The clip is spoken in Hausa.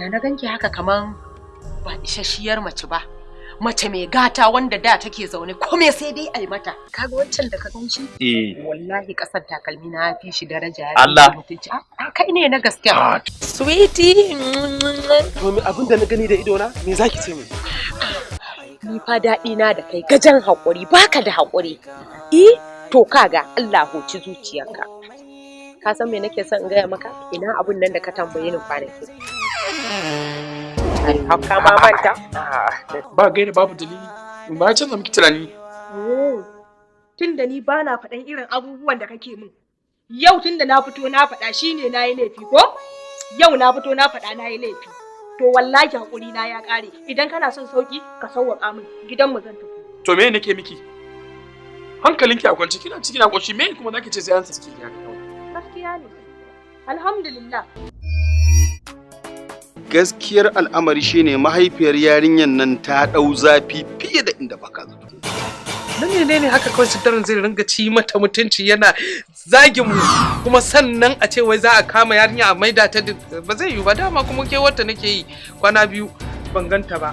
Ya na ganki haka kaman ba isasshiyar mace ba. Mace mai gata wanda da take zaune kome sai dai ai mata. Kaga wancan da ka ganshi? Wallahi kasar takalmi na fi shi daraja ya mutunci. Kai ne na gaskiya. Sweetie. To abin da na gani da ido na me zaki ce mu? Ni fa daɗi na da kai gajan haƙuri baka da haƙuri. To kaga Allah hoci zuciyarka. Ka san me nake son in gaya maka? Ina abun nan da ka tambaye ni kwanaki. Ai, haka ma manta? Ba gaira babu dalili. Ba canza miki tunani. Tunda ni ba na faɗan irin abubuwan da kake min. Yau tunda na fito na faɗa shine na yi laifi ko? Yau na fito na faɗa na yi laifi. To wallahi hakuri na ya ƙare. Idan kana son sauki ka sauwaƙa min. Gidanmu zan tafi. To me nake miki? Hankalinki a kwance kina ciki na ƙoshi me kuma zaki ce sai an saki ki haka? Gaskiya ne. Alhamdulillah. Gaskiyar al'amari shine mahaifiyar yarinyar nan ta ɗau zafi fiye da inda baka zato. Ne haka kawai sitarin zai ringa ci mata mutunci yana zagin mu kuma sannan a ce wai za a kama yarinya a maida ta ba zai yi ba dama kuma ke wata nake yi kwana biyu ban ganta ba